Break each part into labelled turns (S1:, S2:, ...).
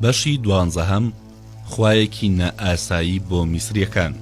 S1: بەشی 12 خوایەکی نائاسایی بۆ میسریەکان.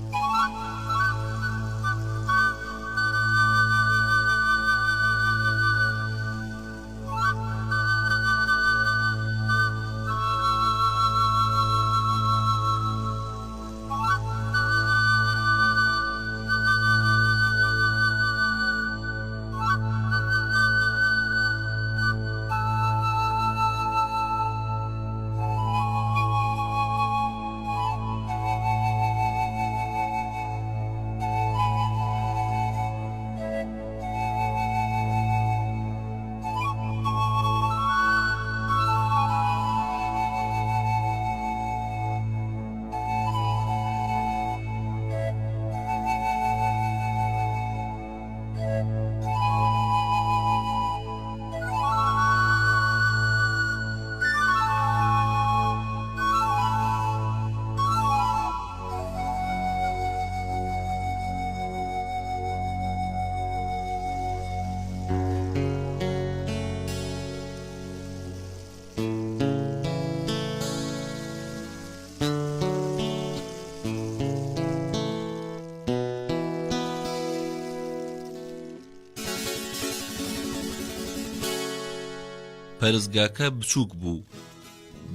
S1: پەرستگاکە بچووک بوو،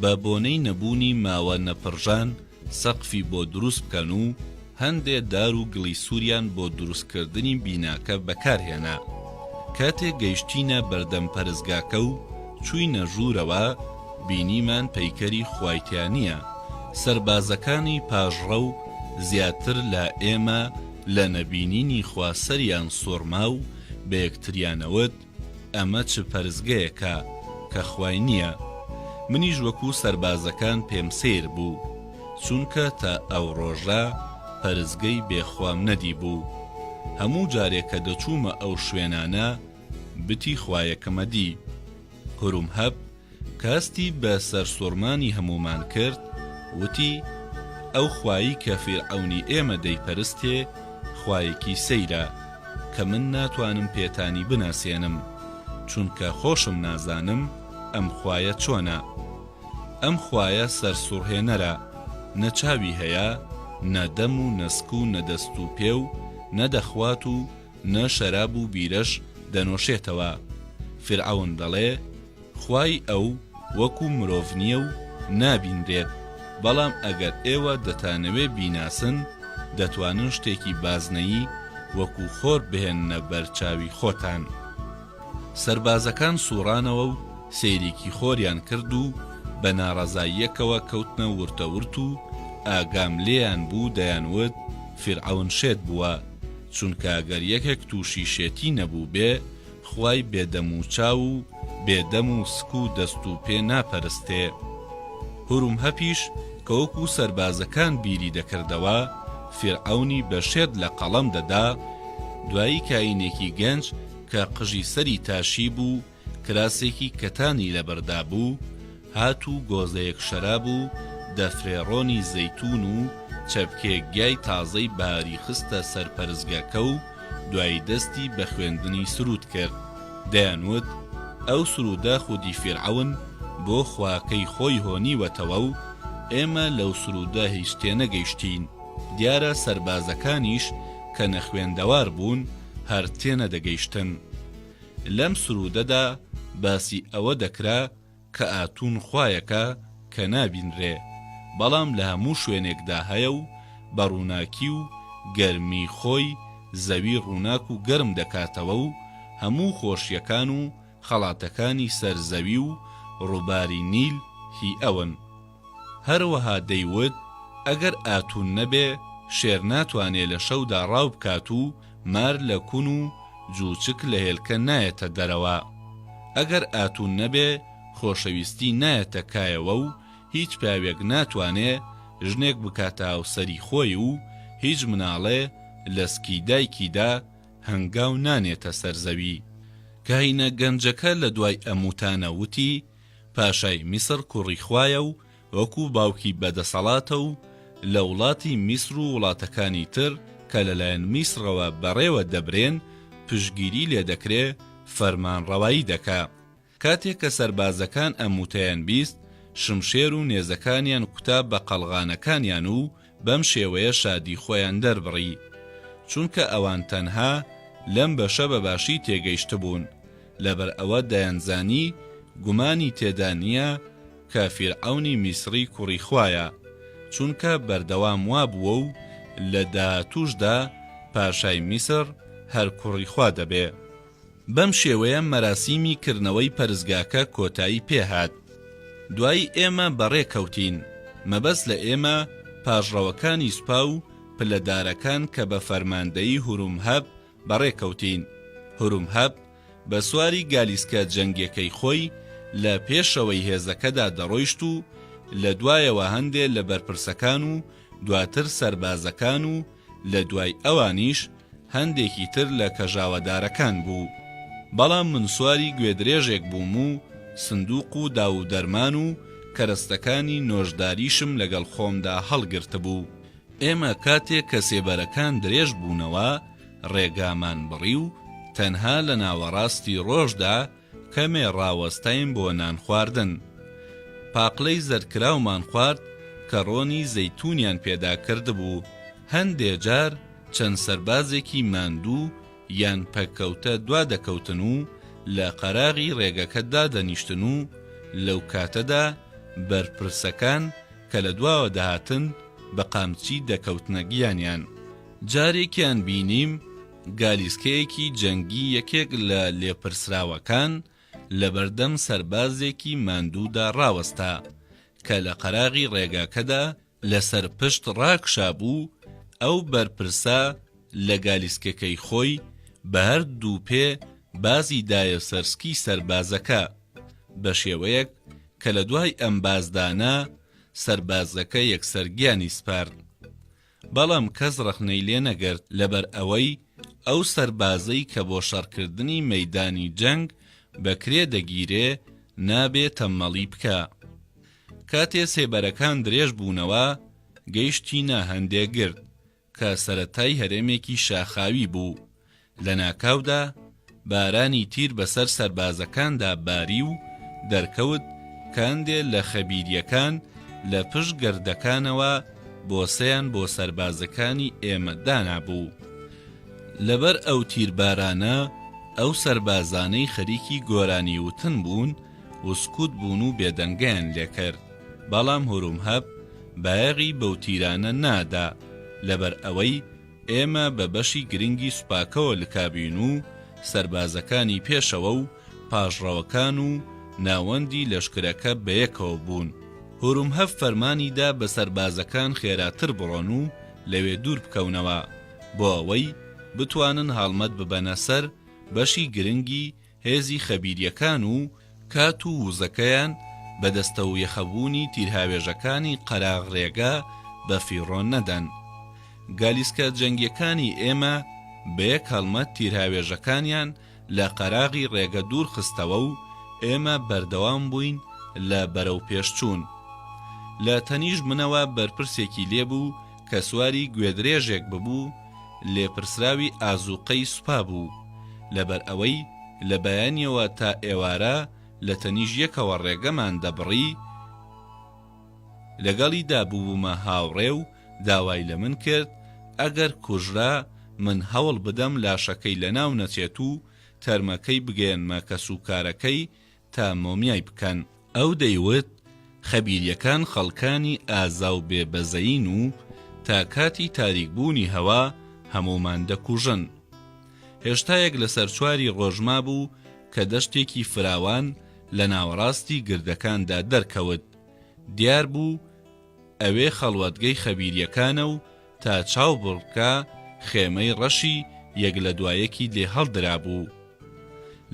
S1: بە بۆنەی نەبوونی ماوە نەپڕژان سەقفی بۆ دروست بکەن و هەندێ دار و گڵی سووریان بۆ دروستکردنی بیناکە بەکارهێنا. کاتێک گەیشتینە بەردەم پەرستگاکە و چووینە ژوورەوە، بینیمان پەیکەری خوایتیانیە. سەربازەکانی پاژڕە و زیاتر لە ئێمە لە نەبینینی خوا سەریان سۆڕما و بە یەکتریانەوت ئەمە چ پەرستگەیەکە کە خوای نییە. منیش وەکو سەربازەکان پێم سیر بوو، چونکە تا ئەو ڕۆژە پەرستگەی بێخوام نەدی بوو. هەموو جارێک کە دەچوومە ئەو شوێنانە بتی خوایەکەمە دی. هەروم هەب کاستی بە سەرسوڕمانی هەمومان کرد، وتی ئەو خوایی کە فیرعەونی ئێمە دەیپەرستێ خوایەکی سەیرە کە من ناتوانم پێتانی بناسێنم، چونکە خۆشم نازانم ئەم خوایە چۆنە. ئەم خوایە سەرسوڕهێنەرە، نەچاوی هەیە، نەدەم و نەسک و نەدەست و پێ و نەدەخوات و نە شەراب و بیرەش دەنۆشێتەوە. فیرعەون دەڵێ خوای ئەو وەکو مرۆڤ نییە و نابیندرێت، بەڵام ئەگەر ئێوە دەتانەوێ بیناسن دەتوانن شتێکی بازنەیی وەکو خۆر بهێننە بەرچاوی خۆتان. سەربازەکان سوڕانەوە و سەیرێکی خۆریان کرد و بە ناڕەزاییەکەوە کەوتنە ورتەورت و ئاگام لێیان بوو دەیانوت فیرعەون شێت بووە، چونکە ئەگەر یەکێک تووشی شێتی نەبوو بێ خوای بێدەم و چاو و بێدەم و سک و دەست و پێ ناپەرستێ. هەروم هەپیش کە وەکو سەربازەکان بیری دەکردەوە فیرعەونی بە شێت لە قەڵەم دەدا، دوایی کاینێکی گەنج کە قژی سەری تاشی بوو، کراسێکی کەتانی لەبەردا بوو، هات و گۆزەیەک شەراب و دەفرێڕۆنی زەیتون و چەپکێک گیای تازەی باری خستە سەر پەرستگاکە و دوای دەستی بە خوێندنی سرود کرد. دەیانوت ئەو سرودە خودی فیرعەون بۆ خواکەی خۆی هۆنیوەتەوە و ئێمە لەو سرودە هیچ تێنەگەیشتین. دیارە سەربازەکانیش کە نەخوێندەوار بوون هەر تێنە دەگەیشتن. لەم سرودەدا باسی ئەوە دەکرا کە ئاتون خوایەکە کە نابینرێ، بەڵام لە هەموو شوێنێکدا هەیە و بە ڕووناکی و گەرمی خۆی زەوی ڕووناک و گەرم دەکاتەوە و هەموو خۆشیەکان و خەڵاتەکانی سەرزەوی و ڕووباری نیل هی ئەون. هەروەها دەیوت ئەگەر ئاتون نەبێ شێر ناتوانێ لە شەودا ڕاو بکات و مار لە کون و جووچک لە هێلکە نایەتە دەرەوە. ئەگەر ئاتون نەبێ خۆشەویستی نایەتە کایەوە و هیچ پیاوێک ناتوانێ ژنێک بکاتە هاوسەری خۆی و هیچ مناڵێ لە سکی دایکیدا هەنگاو نانێتە سەرزەوی. کاینە گەنجەکە لە دوای ئەموتانە وتی پاشای میسر کوڕی خوایە و وەکو باوکی بەدەسەڵاتە و لە وڵاتی میسر و وڵاتەکانی تر کە لەلایەن میسرەوە بەڕێوە دەبرێن پشگیری لێ دەکرێ، فەرمانڕەوایی دەکا. کاتێک کە سەربازەکان ئەموتەیان بیست شمشێر و نێزەکانیان کوتا بە قەڵغانەکانیان و بەم شێوەیە شادی خۆیان دەربڕی، چونکە ئەوان تەنها لەم بەشە بەباشی تێگەیشت بوون، لەبەر ئەوە دەیانزانی گومانی تێدا نییە کە فیرعەونی میسری کوڕی خوایە، چونکە بەردەوام وابووە و لە داهاتووشدا پاشای میسر هەر کوڕی خوا دەبێ. بەم شێوەیە مەراسیمی کردنەوەی پەرستگاکە کۆتایی پێهات. دوایی ئێمە بەڕێکەوتین، مەبەست لە ئێمە پاژڕەوەکانی سوپا و پلەدارەکان کە بە فەرماندەیی هورومهەب بەڕێکەوتین. هورومهەب بە سواری گالیسکە جەنگیەکەی خۆی لە پێشەوەی هێزەکەدا دەڕۆیشت و لە دوایەوە هەندێک لە بەرپرسەکان و دواتر سەربازەکان و لە دوای ئەوانیش هەندێکی تر لە کەژاوەدارەکان بوو. بەڵام من سواری گوێدرێژێک بووم و سندوق و داو دەرمان و کەرەستەکانی نۆژداریشم لەگەڵ خۆمدا هەڵگرت بوو. ئێمە کاتێک کە سێبەرەکان درێژ بوونەوە ڕێگامان بڕی و تەنها لە ناوەڕاستی ڕۆژدا کەمێ ڕاوەستاین بۆ نان خواردن. پاقلەی زەرکراومان خوارد کە ڕۆنی زەیتونیان پێدا کرد بوو. هەندێ جار چەند سەربازێکی ماندوو یان پەککەوتە دوا دەکەوتن و لە قەراغی ڕێگەکەتدا دەنیشتن و لەو کاتەدا بەرپرسەکان کە لە دواوە دەهاتن بە قامچی دەکەوتنە گیانیان. جارێکیان بینیم گالیسکەیەکی جەنگی یەکێک لە لێپرسراوەکان لە بەردەم سەربازێکی ماندوودا ڕاوەستا کە لە قەراغی ڕێگاکەدا لەسەر پشت ڕاکشابوو. ئەو بەرپرسا لە گالیسکەکەی خۆی بە هەردوو پێ بازی دایە سەرسکی سەربازەکە بە شێوەیەک کە لە دوای ئەم بازدانە سەربازەکە یەکسەرگیانی سپارد. بەڵام کەس ڕەخنەی لێ نەگرت لەبەر ئەوەی ئەو سەربازەی کە بۆ شەڕکردنی مەیدانی جەنگ بەکرێ دەگیرێ نابێت تەممەڵی بکە. کاتێ سێبەرەکان درێژ بوونەوە گەیشتینە هەندێک گرد کە سەرەتای هەرێمێکی شاخاوی بوو. لە ناکاودا بارانی تیر بەسەر سەربازەکاندا باری و دەرکەوت کاندێ لە خەبیریەکان لە پشت گەردەکانەوە بۆسەیان بۆ سەربازەکانی ئێمە دانابوو. لەبەر ئەو تیربارانە ئەو سەربازانەی خەریکی گۆرانی وتن بوون وسکوت بوون و بێدەنگیان لێکرد. بەڵام هورومهەب بایەغی بەو تیرانە نادا لەبەر ئەوەی ئێمە بە بەشی گرنگی سوپاکەوە لکابین و سەربازەکانی پێشەوە و پاژڕەوەکان و ناوەندی لەشکرەکە بەیەکەوە بوون. هورومهەب فەرمانیدا بە سەربازەکان خێراتر بڕۆن و لەوێ دوور بکەونەوە بۆ ئەوەی بتوانن هەڵمەت ببەنە سەر بەشی گرنگی هێزی خەبیریەکان و کات و وزەکەیان بەدەستە و یەخەبوونی تیرهاوێژەکانی قەراغ ڕێگا بە فیڕۆن نەدەن. گالیسکە جەنگیەکانی ئێمە بە یەک هەڵمەت تیرهاوێژەکانیان لە قەراغی ڕێگە دوور خستەوە و ئێمە بەردەوام بووین لە بەرەو پێشچوون. لە تەنیژ منەوە بەرپرسێکی لێبوو کە سواری گوێدرێژێک ببوو لێپرسراوی ئازوقەی سوپا بوو. لەبەر ئەوەی لە بەیانیەوە تا ئێوارە لە تەنیژ یەکەوە ڕێگەمان دەبڕی لەگەڵی دابوومە هاوڕێ و داوای لە من کرد ئەگەر کوژرا من هەوڵ بدەم لاشەکەی لە ناو نەچێت و تەرمەکەی بگەێنمە کە سوکارەکەی تا مۆمیای بکەن. ئەو دەیوت خەبیریەکان خەڵکانی ئازا و بێبەزەین و تا کاتی تاریکبوونی هەوا هەمومان دەکوژن. هێشتایەک لەسەر چواری ڕۆژما بوو کە دەشتێکی فراوان لە ناوەڕاستی گردەکاندا دەرکەوت. دیار بوو ئەوێ خەڵوەتگەی خەبیریەکانە و تا چاو بڕکە خێمەی ڕەشی یەک لە دوایەکی لێ هەڵدرا بوو.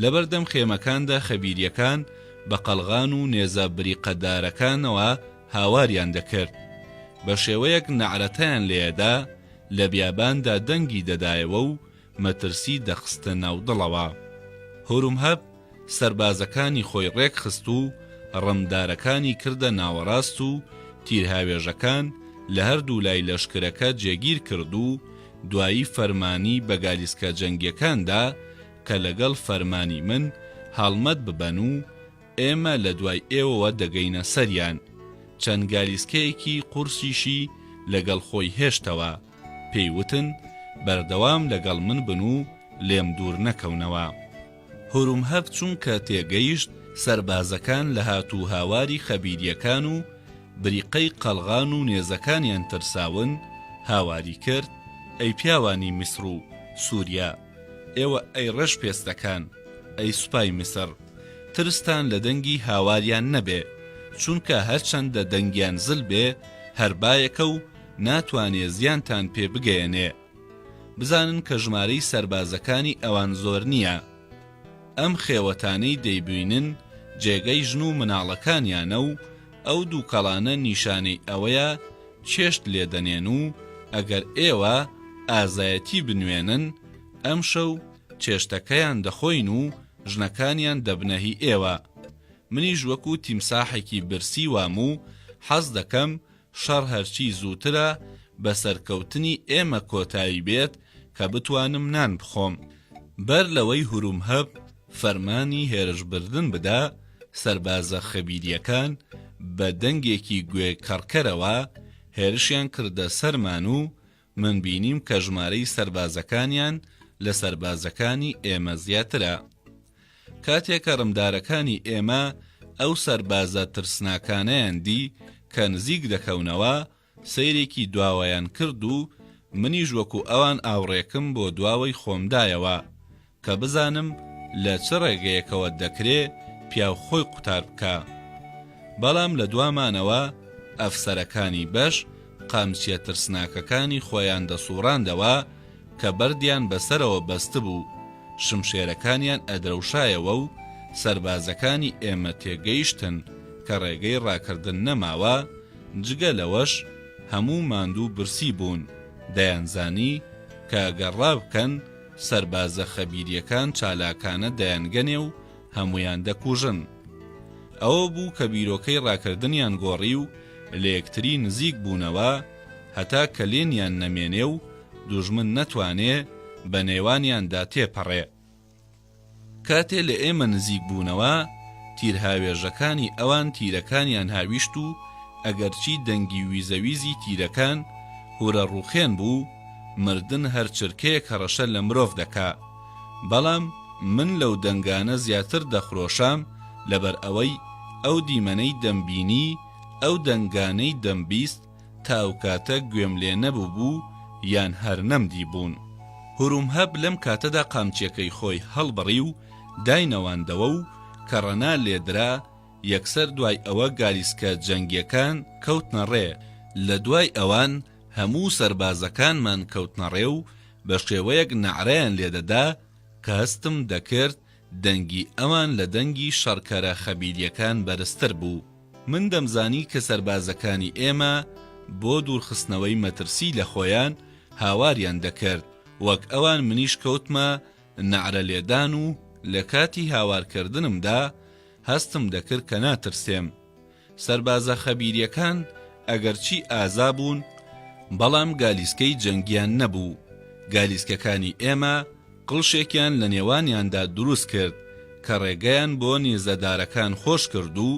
S1: لەبەردەم خێمەکاندا خەبیریەکان بە قەڵغان و نێزە بریقەدارەکانەوە هاواریان دەکرد. بە شێوەیەک نەعرەتیان لێدا لە بیاباندا دەنگی دەدایەوە و مەترسی دەخستە ناو دڵەوە. هورومهەب سەربازەکانی خۆی ڕێک خست و ڕەمدارەکانی کردە ناوەڕاست و تیرهاوێژەکان لە هەردوو لای لەشکرەکە جێگیر کرد و دوایی فەرمانی بە گالیسکە جەنگیەکاندا کە لەگەڵ فەرمانی من هەڵمەت ببەن و ئێمە لە دوای ئێوەوە دەگەینە سەریان. چەند گالیسکەیەکی قورسیشی لەگەڵ خۆی هێشتەوە، پێیوتن بەردەوام لەگەڵ من بن و لێم دوور نەکەونەوە. هورومهەب چونکە تێگەیشت سەربازەکان لە هاتوو هاواری خەبیریەکان و بریقەی قەلغان و نێزەکانیان ترساون، هاواری کرد: ئەی پیاوانی میسر و سووریا، ئێوە ئەی ڕەش پێستەکان، ئەی سوپای میسر، ترستان لە دەنگی هاواریان نەبێ، چونکە هەرچەندە دەنگیان زل بێ هەربایەکە و ناتوانێ زیانتان پێ بگەیەنێ. بزانن کە ژمارەی سەربازەکانی ئەوان زۆر نییە. ئەم خێوەتانەی دەیبینن جێگەی ژن و مناڵەکانیانە و ئەو دوو کەڵانە نیشانەی ئەوەیە چێشت لێدەنێن و ئەگەر ئێوە ئازایەتی بنوێنن ئەم شەو چێشتەکەیان دەخۆین و ژنەکانیان دەبنەهی ئێوە. منیش وەکو تیمساحێکی برسی وام و حەز دەکەم شەڕ هەرچی زووترە بە سەرکەوتنی ئێمە کۆتایی بێت کە بتوانم نان بخۆم. بەر لەوەی هورومهەب فەرمانی هێرشبردن بدا، سەربازە خەبیریەکان بە دەنگێکی گوێ کەڕکەرەوە هێرشیان کردە سەرمان و من بینیم کە ژمارەی سەربازەکانیان لە سەربازەکانی ئێمە زیاترە. کاتێک کە ڕمدارەکانی ئێمە ئەو سەربازە ترسناکانەیان دی کە نزیک دەکەونەوە، سەیرێکی دواوەیان کرد و منیش وەکو ئەوان ئاوڕێکم بۆ دواوەی خۆمدایەوە کە بزانم لە چ ڕێگەیەکەوە دەکرێ پیاو خۆی قوتار بکە. بەڵام لە دوامانەوە ئەفسەرەکانی بەش قامچیە ترسناکەکانی خۆیان دەسوڕاندەوە کە بەردیان بەسەرەوە بەست بوو، شمشێرەکانیان ئەدرەوشایەوە و سەربازەکانی ئێمە تێگەیشتن کە ڕێگەی ڕاکردن نەماوە، جگە لەوەش هەموو ماندوو برسی بوون، دەیانزانی کە ئەگەر ڕابکەن سەربازە خەبیریەکان چالاکانە دەیانگەنێ و هەمویان دەکوژن. ئەوە بوو کە بیرۆکەی ڕاکردنیان گۆڕی و لە یەکتری نزیک بوونەوە هەتا کە لێنیان نەمێنێ و دوژمن نەتوانێ بە نێوانیاندا تێپەڕێ. کاتێ لە ئێمە نزیک بوونەوە تیرهاوێژەکانی ئەوان تیرەکانیان هاویشت و ئەگەرچی دەنگی ویزەویزی تیرەکان هورە ڕوخێن بوو، مردن هەر چرکەیەک هەڕەشە لە مرۆڤ دەکا. بەڵام من لەو دەنگانە زیاتر دەخرۆشام لەبەر ئەوەی ئەو دیمەنەی دەمبینی، ئەو دەنگانەی دەمبیست تاوکاتە گوێم لێ نەبوو بوو یان هەر نەمدی بوون. هورومهەب لەم کاتەدا قامچیەکەی خۆی هەڵبڕی و داینەواندەوە و کە ڕەنا لێدرا یەکسەر دوای ئەوە گالیسکە جەنگیەکان کەوتنە ڕێ. لە دوای ئەوان هەموو سەربازەکانمان کەوتنە ڕێ و بە شێوەیەک نەعرەیان لێدەدا کە هەستم دەکرد دەنگی ئەوان لە دەنگی شەڕکەرە خەبیریەکان بەرزتر بوو. من دەمزانی کە سەربازەکانی ئێمە بۆ دوورخستنەوەی مەترسی لە خۆیان هاواریان دەکرد، وەک ئەوان منیش کەوتمە نەعرە لێدان و لە کاتی هاوارکردنمدا هەستم دەکرد کە ناترسێم. سەربازە خەبیریەکان ئەگەرچی ئازا بوون بەڵام گالیسکەی جەنگیان نەبوو. گالیسکەکانی ئێمە قڵشێکیان لە نێوانیاندا دروست کرد کە ڕێگەیان بۆ نێزەدارەکان خۆش کرد و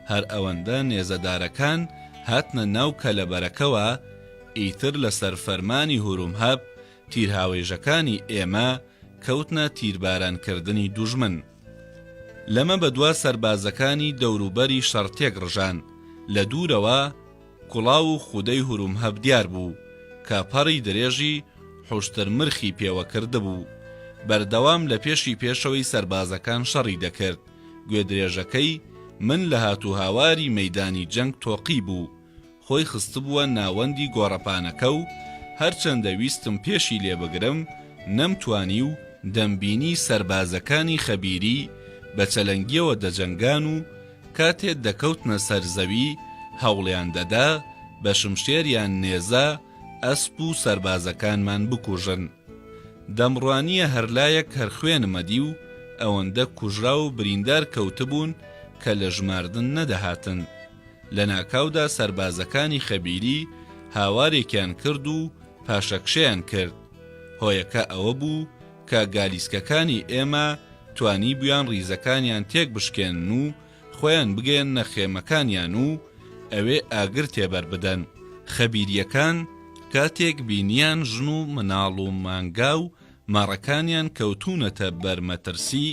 S1: هەر ئەوەندە نێزەدارەکان هاتنە ناو کەلەبەرەکەوە. ئیتر لە سەرفەرمانی هورومهەب تیرهاوێژەکانی ئێمە کەوتنە تیربارانکردنی دوژمن. لەمە بەدوا سەربازەکانی دەوروبەری شەڕتێک ڕژان. لە دوورەوە کوڵاو و خودەی هورومهەب دیار بوو کە پەڕی درێژی حوشتر مرخی پێوە کرده بوو. بەردەوام لە پێشی پێشەوەی سەربازەکان شەڕی دەکرد. گوێدرێژەکەی من لە هاتوو هاواری مەیدانی جەنگ تۆقی بوو، خۆی خستبووە ناوەندی گۆڕەپانەکە و هەرچەندە ویستم پێشی لێبگرم نەمتوانی و دەمبینی سەربازەکانی خەبیری بە چەلەنگیەوە دەجەنگان و کاتێ دەکەوتنە سەرزەوی هەوڵیان دەدا بە شمشێریان نێزە ئەسپ و سەربازەکانمان بکوژن. دەمڕوانیە هەرلایەک هەر خوێنمەدی و ئەوەندە کوژرا و بریندار کەوتبوون کە لە ژماردن نەدەهاتن. لە ناکاودا سەربازەکانی خەبیری هاوارێکیان کرد و پاشەکشەیان کرد. هۆیەکە ئەوە بوو کە گالیسکەکانی ئێمە توانی بویان ڕیزەکانیان تێک بشکێنن و خۆیان بگەێنە خێمەکانیان و ئەوێ ئاگر تێبەر بدەن. خەبیریەکان کاتێک بینیان ژن و مناڵ و مانگا و ماڕەکانیان کەوتونەتە بەرمەترسی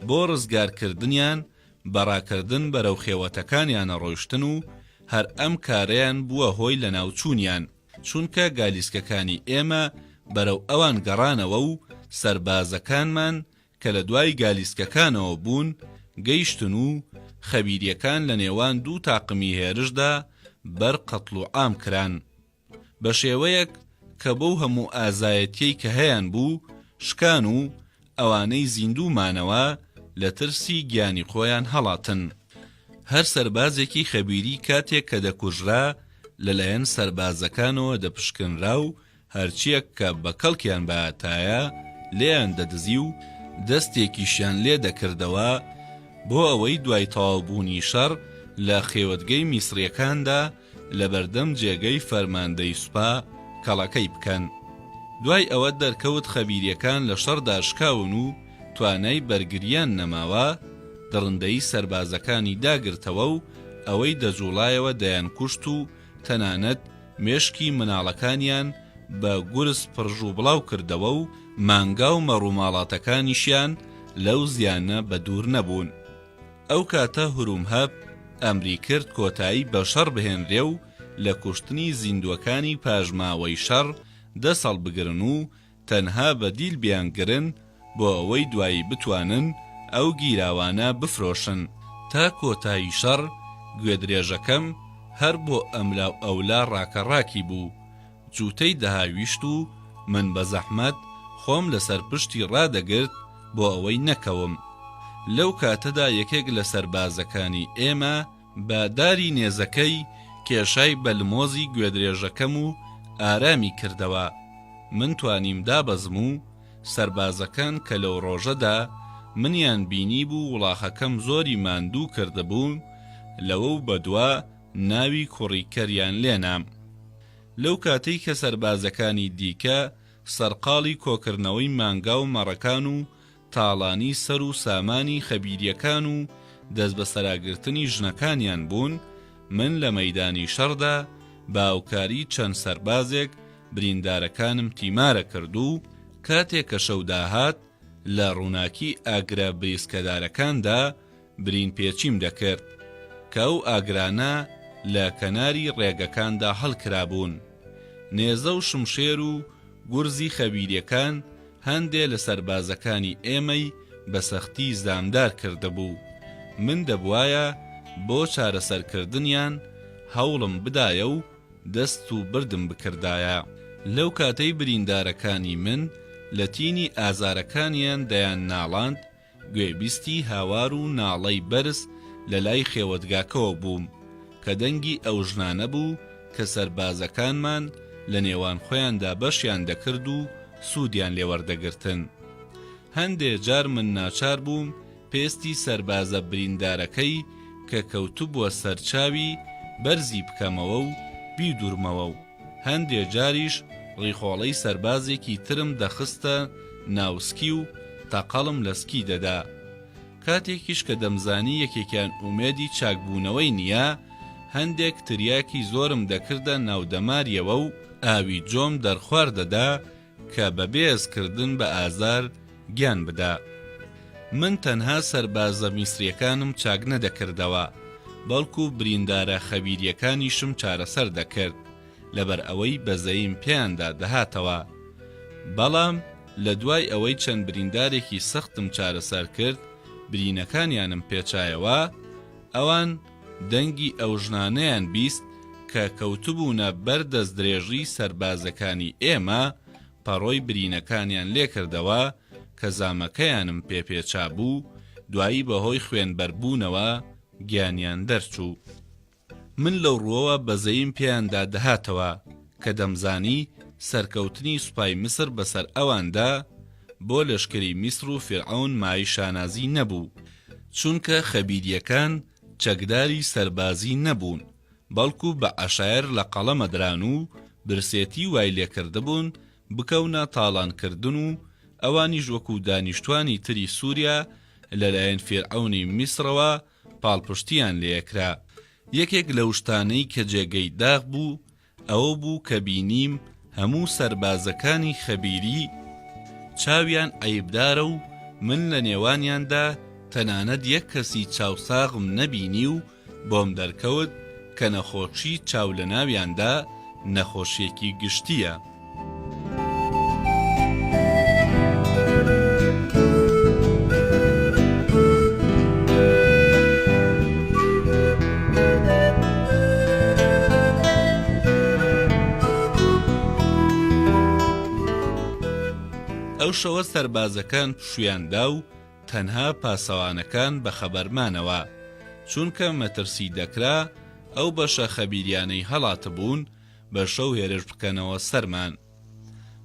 S1: بۆ ڕزگارکردنیان بەڕاکردن بەرەو خێوەتەکانیانە ڕۆیشتن و هەر ئەم کارەیان بووە هۆی لە ناوچوونیان، چونکە گالیسکەکانی ئێمە بەرەو ئەوان گەڕانەوە و سەربازەکانمان کە لە دوای گالیسکەکانەوە بوون گەیشتن و خەبیریەکان لە نێوان دوو تاقمی هێرشدا بەر قەتڵ و عام کران بە شێوەیەک کە بەو هەموو ئازایەتیەی کە هەیان بوو شکان و ئەوانەی زیندوومانەوە لە ترسی گیانی خۆیان هەڵاتن. هەر سەربازێکی خەبیری کاتێک کە دەکوژرا لەلایەن سەربازەکانەوە دەپشکنرا و هەرچیەک کە بە کەڵکیان بەهاتایە لێیان دەدزی و دەستێکیشیان لێ دەکردەوە بۆ ئەوەی دوای تەواوبوونی شەڕ لە خێوەتگەی میسریەکاندا لە بەردەم جێگەی فەرماندەی سوپا کەڵەکەی بکەن. دوای ئەوە دەرکەوت خەبیریەکان لە شەڕدا شکاون و توانای بەرگریان نەماوە، دڕندەی سەربازەکانی داگرتەوە و ئەوەی دەجوڵایەوە دەیان کوشت و تەنانەت مێشکی مناڵەکانیان بە گورس پڕژوو بڵاو کردەوە و مانگا و مەڕووماڵاتەکانیشیان لەو زیانە بە دوور نەبوون. ئەو کاتە هورومهەب ئەمری کرد کۆتایی بە شەڕ بهێنرێ و لە کوشتنی زیندوەکانی پاژماوەی شەڕ دەسەڵ بگرن و تەنها بەدیل بیانگرن بۆ ئەوەی دوایی بتوانن ئەو گیراوانە بفرۆشن. تا کۆتایی شەڕ گوێدرێژەکەم هەر بۆ ئەملاو ئەولا ڕاکەڕاکی بوو، جووتەی دەهاویشت و من بە زەحمەت خۆم لەسەر پشتی ڕادەگرت بۆ ئەوەی نەکەوم. لەو کاتەدا یەکێک لە سەربازەکانی ئێمە بەداری نێزەکەی کێشای بەلمۆزی گوێدرێژەکەم و ئارامی کردەوە. من توانیم دابەزم و سەربازەکان کە لەو ڕۆژەدا منیان بینی بوو وڵاخەکەم زۆری ماندوو کردبوون، لەوە و بەدوا ناوی کوڕیکەریان لێنام. لەو کاتەی کە سەربازەکانی دیکە سەرقاڵی کۆکردنەوەی مانگا و مەڕەکان و تاڵانی سەر و سامانی خەبیریەکان و دەست بە سەراگرتنی ژنەکانیان بوون، من لە مەیدانی شەڕدا باوکاری چەند سەربازێک بریندارەکانم تیمارە کرد و کاتێک کە شەو داهات لە ڕووناکی ئاگرە بریسکەدارەکاندا برین پێچیم دەکرد کە ئەو ئاگرانە لە کەناری ڕێگەکاندا هەڵکرابوون. نێزە و شمشێر و گورزی خەبیریەکان هەندێ لە سەربازەکانی ئێمەی بە سەختی زامدار کردهبوو. من دەبوایە بۆ چارەسەرکردنیان هەوڵم بدایە و دەست و بردم بکردایە. لەو کاتەی بریندارەکانی من لە تینی ئازارەکانیان دەیان ناڵاند، گوێبیستی هاوار و ناڵەی بەرز لە لای خێوەتگاکەوە بووم کە دەنگی ئەو ژنانە بوو کە سەربازەکانمان لە نێوان خۆیاندا بەشیان دەکرد و سوودیان لێوەردەگرتن. هەندێک جار من ناچار بووم پێستی سەربازە بریندارەکەی کە کەوتو بووە سەرچاوی بەرزی بکەمەوە و بیدورمەوە و هەندێک جاریش ڕیخۆڵەی سەربازێکی ترم دەخستە ناوسکی و تەقەڵم لە سکی دەدا. کاتێکیش کە دەمزانی یەکێکیان ئومێدی چاکبوونەوەی نییە، هەندێک تریاکی زۆرم دەکردە ناودەماریەوە و ئاوی جۆم دەرخوار دەدا کە بە بێزکردن بە ئازار گیان بدا. من تەنها سەربازە میسریەکانم چاک نەدەکردەوە، بەڵکو بریندارە خەبیریەکانیشم چارەسەر دەکرد لەبەر ئەوەی بەزەیم پێیاندا دەهاتەوە. بەڵام لە دوای ئەوەی چەند بریندارێکی سەختم چارەسەر کرد برینەکانیانم پێچایەوە، ئەوان دەنگی ئەو ژنانەیان بیست کە کەوتبوونە بەردەست درێژی سەربازەکانی ئێمە پەڕۆی برینەکانیان لێکردەوە کە زامەکەیانم پێپێچا بوو، دوایی بەهۆی خوێنبەربوونەوە گیانیان دەرچوو. من لەو ڕووەوە بەزەیم پێیاندا دەهاتەوە کە دەمزانی سەرکەوتنی سوپای میسر بەسەر ئەواندا بۆ لەشکری میسر و فیرعەون مای شانازی نەبوو، چونکە خەبیریەکان چەکداری سەربازی نەبوون، بەڵکو بە عەشایر لە قەڵەمە دران و برسێتی وای لێکردبوون بکەونە تاڵانکردن و ئەوانیش وەکو دانیشتوانی تری سووریا لەلایەن فیرعەونی میسرەوە پاڵپشتیان لێکرا. یەکێک لەو شتانەی کە جێگەی داغ بوو ئەوە بوو کە بینیم هەموو سەربازەکانی خەبیری چاویان عەیبدارە و من لە نێوانیاندا تەنانەت یەک کەسی چاوساغم نەبینی و بۆم دەرکەوت کە نەخۆشی چاو لە ناویاندا نەخۆشیێکی گشتیە. ئەو شەوە سەربازەکان پشویاندا و تەنها پاسەوانەکان بەخەبەرمانەوە، چونکە مەترسی دەکرا ئەو بەشە خەبیریانەی هەڵاتە بوون بە شەو هێرش بکەنەوە سەرمان.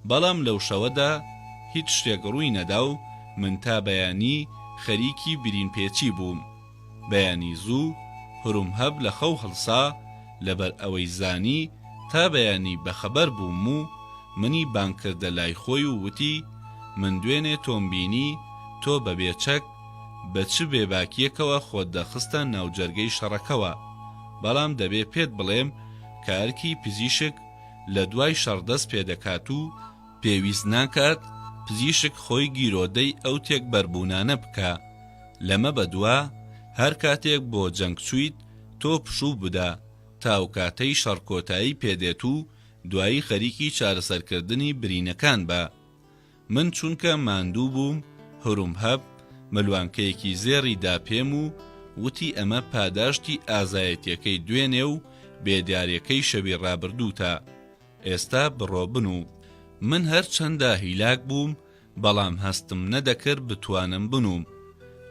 S1: بەڵام لەو شەوەدا هیچ شتێک ڕووی نەدا و من تا بەیانی خەریکی برین پێچی بووم. بەیانی زوو هەروم هەب لە خەو هەڵسا لەبەر ئەوەی زانی تا بەیانی بەخەبەر بووم و منی بانکردە لای خۆی و وتی من دوێنێ تۆم بینی تۆ بە بێچەک بە چ بێباکیەکەوە خۆت دەخستە ناوجەرگەی شەڕەکەوە، بەڵام دەبێ پێت بڵێم کە ئەرکی پزیشک لە دوای شەڕدەست پێدەکات و پێویست ناکات پزیشک خۆی گیرۆدەی ئەو تێک بەربوونانە بکە. لەمە بەدووە هەر کاتێک بۆ جەنگ چوویت تۆ پشوو بدە تاو کاتەی شەڕکۆتایی پێدێت و دوایی خەریکی چارەسەرکردنی برینەکان بە. من چونکە ماندوو بووم هەروم هەب مەلوانکەیەکی زێڕی دا پێم و وتی ئەمە پاداشتی ئازایەتیەکەی دوێنێ و بێدیاریەکەی شەوی ڕابردووتە، ئێستا بڕۆ بنوو. من هەر چەندە هیلاک بووم بەڵام هەستم نەدەکرد بتوانم بنووم،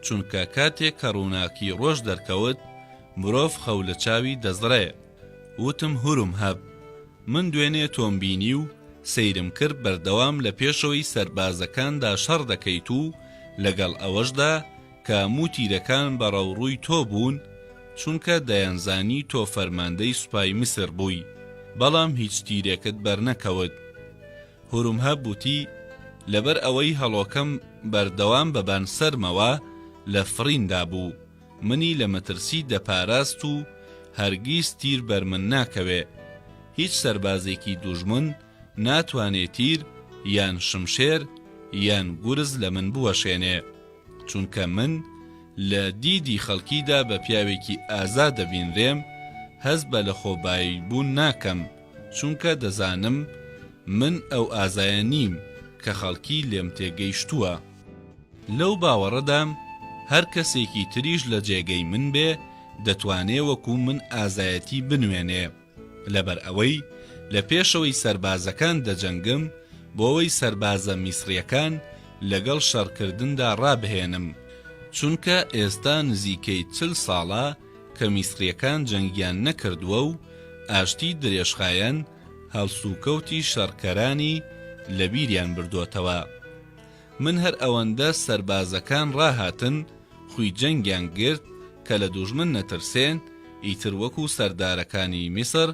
S1: چونکە کاتێک کە ڕووناکی ڕۆژ دەرکەوت مرۆڤ خەو لە چاوی دەزڕێ. وتم هەروم هەب من دوێنێ تۆم بینی و سەیرم کرد بەردەوام لە پێشەوەی سەربازەکاندا شەڕ دەکەیت و لەگەڵ ئەوەشدا کە هەموو تیرەکان بەڕەوڕووی تۆ بوون، چونکە دەیانزانی تۆ فەرماندەی سوپای میسر بووی، بەڵام هیچ تیرێکت بەرنەکەوت. هەروم هەبووتی لەبەر ئەوەی هەڵۆکەم بەردەوام بەبان سەرمەوە لە فڕیندا بوو، منی لە مەترسی دەپاراست و هەرگیز تیر بەرمن ناکەوێ. هیچ سەربازێکی دوژمن ناتوانێت تیر یان شمشێر یان گورز لە من بوەشێنێ، چونکە من لە دیدی خەڵکیدا بە پیاوێکی ئازا دەبینرێم، هەز بە لە خۆبایی بوون ناکەم، چونکە دەزانم من ئەو ئازایە نیم کە خەڵکی لێم تێگەیشتووە. لەو باوەڕەدام هەر کەسێکی تریش لە جێگەی من بێ دەتوانێ وەکو من ئازایەتی بنوێنێ، لەبەر ئەوەی لە پێشەوەی سەربازەکان دەجەنگم بۆەوەی سەربازە میسریەکان لەگەڵ شەڕکردندا ڕابهێنم، چونکە ئێستا نزیکەی 40 ساڵە کە میسریەکان جەنگیان نەکردووە و ئاشتی درێژخایەن هەڵسوکەوتی شەڕکەرانی لە بیریان بردوتەوە. من هەر ئەوەندە سەربازەکان ڕاهاتن خوی جەنگیان گرت کە لە دوژمن نەترسێن، ئیتر وەکو سەردارەکانی میسر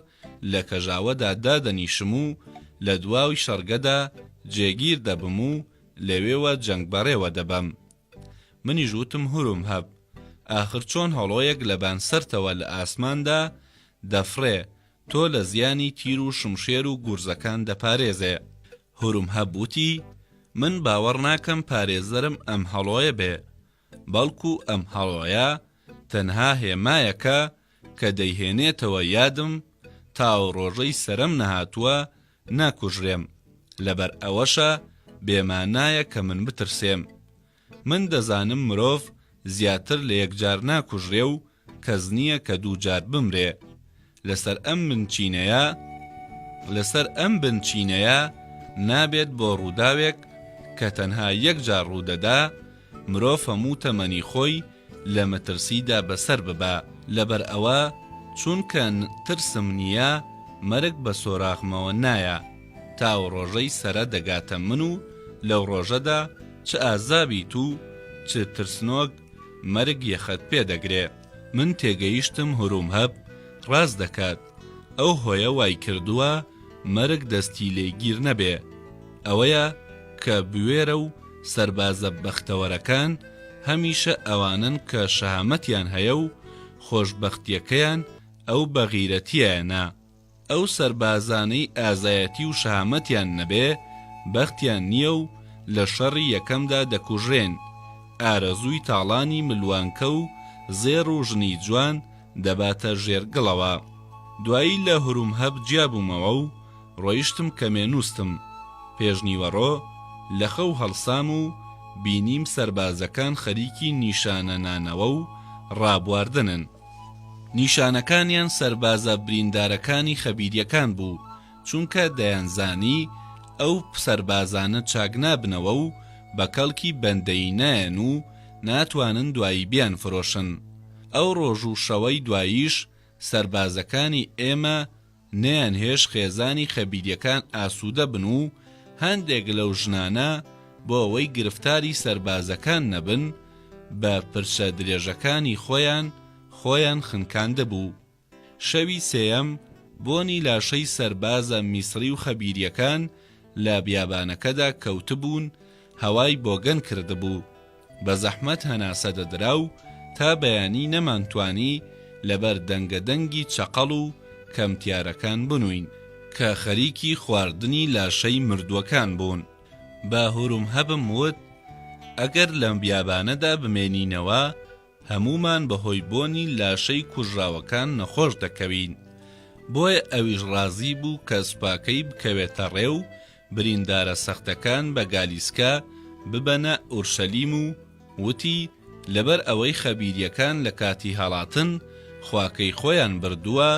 S1: لە کەژاوەدا دادەنیشم و لە دواوی شەڕگەدا جێگیر دەبم و لەوێوە جەنگ بەڕێوە دەبەم. منیش وتم هەروم هەب ئاخر چۆن هەڵۆیەک لەبان سەرتەوە لە ئاسماندا دەفڕێ تۆ لە زیانی تیر و شمشێر و گورزەکان دەپارێزێ. هەروم هەبووتی من باوەڕ ناکەم پارێزەرم ئەم هەڵۆیە بێ، بەڵکو ئەم هەڵۆیە تەنها هێمایەکە کە دەیهێنێتەوە یادم تاو ڕۆژەی سەرم نەهاتووە ناکوژرێم، لەبەر ئەوەشە بێمانایە کە من بترسێم. من دەزانم مرۆڤ زیاتر لە یەکجار ناکوژرێ و کەس نییە کە دووجار بمرێ. لەسەر ئەم بنچینەیە نابێت بۆ ڕووداوێک کە تەنها یەکجار ڕوودەدا مرۆڤ هەموو تەمەنی خۆی لە مەترسیدا بەسەر ببا. لەبەر ئەوە چونکە ترسم نییە مەرگ بە سۆراخمەوە نایە، تاو ڕۆژەی سەرە دەگاتە من و لەو ڕۆژەدا چ ئازابیت و چ ترسنۆک مەرگ یەخەت پێدەگرێ. من تێگەیشتم هەروم هەب ڕاست دەکات، ئەو هۆیە وای کردووە مەرگ دەستی لێگیر نەبێ. ئەوەیە کە بوێرە و سەربازە بەختەوەرەکان هەمیشە ئەوانن کە شەهامەتیان هەیە و خۆشبەختیەکەیان ئەو بەغیرەتیانە. ئەو سەربازانەی ئازایەتی و شەهامەتیان نەبێ بەختیان نییە و لە شەڕی یەکەمدا دەکوژێن، ئارەزووی تاڵانی ملوانکە و زێڕ و ژنی جوان دەباتە ژێرگڵەوە. دوایی لە هورومهەب جیابوومەوە و ڕۆیشتم کە مێنووستم. پێشنیوەڕۆ لە خەو هەڵسام و بینیم سەربازەکان خەریکی نیشانەنانەوە و ڕابواردنن. نیشانەکانیان سەربازە بریندارەکانی خەبیریەکان بوو، چونکە دەیانزانی ئەو سەربازانە چاک نابنەوە و بە کەڵکی بەندەی نایەن و ناتوانن دوایی بیان فرۆشن. ئەو ڕۆژ و شەوەی دواییش سەربازەکانی ئێمە نەیان هێش خێزانی خەبیریەکان ئاسوودە بن و هەندێک لەو ژنانە بۆ ئەوەی گرفتاری سەربازەکان نەبن بە پرچە درێژەکانی خۆیان خنکاندە بوو. شەوی سێیەم بۆنی لاشەی سەربازە میسری و خەبیریەکان لە بیابانەکەدا کەوتبوون، هەوای بۆگەن کردبوو. بە زەحمەت هەناسە دەدرا و تا بەیانی نەمانتوانی لەبەر دەنگەدەنگی چەقەڵ و کەمتیارەکان بنووین کە خەریکی خواردنی لاشەی مردووەکان بوون. بە هورومهەبم وت ئەگەر لەم بیابانەدا بمێنینەوە هەمومان بەهۆی بۆنی لاشەی کوژراوەکان نەخۆش دەکەوین. بۆیە ئەویش ڕازی بوو کە سوپاکەی بکەوێتە ڕێ و بریندارە سەختەکان بە گالیسکا ببەنە ئورشەلیم و وتی لەبەر ئەوەی خەبیریەکان لە کاتی هەڵاتن خواکەی خۆیان بردووە،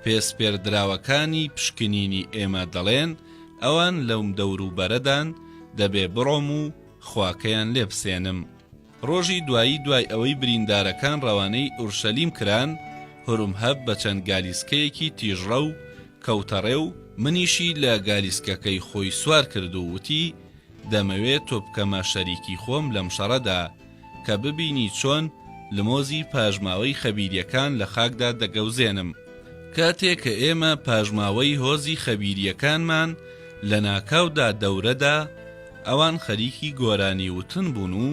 S1: پێسپێردراوەکانی پشکنینی ئێمە دەڵێن ئەوان لەم دەوروبەرەدان دەبێ بڕۆم و خواکەیان لێ بسێنم. ڕۆژی دوای ئەوەی بریندارەکان ڕەوانەی ئورشەلیم کران، هورومهەب بە چەند گالیسکەیەکی تیژڕە و کەوتەڕێ و منیشی لە گالیسکەکەی خۆی سوار کرد و وتی دەمەوێت تۆ بکەمە شەریکی خۆم لەم شەڕەدا کە ببینی چۆن لمۆزی پاژماوەی خەبیریەکان لە خاکدا دەگەوزێنم. کاتێک کە ئێمە پاژماوەی هۆزی خەبیریەکانمان لە ناکاودا دەورەدا، ئەوان خەریکی گۆرانی وتن بوون و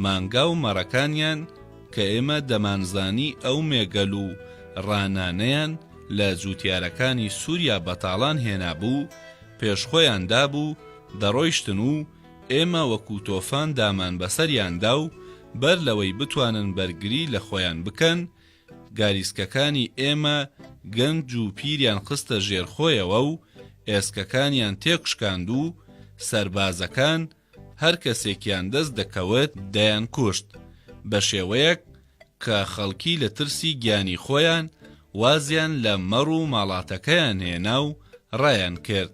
S1: مانگا و مەڕەکانیان کە ئێمە دەمانزانی ئەو مێگەل و ڕانانەیان لە جووتیارەکانی سووریا بەتاڵان هێنابوو پێشخۆیان دابوو دەڕۆیشتن و ئێمە وەکو تۆفان دامان بەسەریاندا و بەر لەوەی بتوانن بەرگری لە خۆیان بکەن، گالیسکەکانی ئێمە گەنج و پیریان خستە ژێرخۆیەوە و ئێسکەکانیان تێکشکاند و سەربازەکان هەر کەسێکیان دەست دەکەوێت دەیان کوشت بە شێوەیەک کە خەڵکی لە ترسی گیانی خۆیان وازیان لە مەڕ و ماڵاتەکەیان هێنا و ڕایان کرد.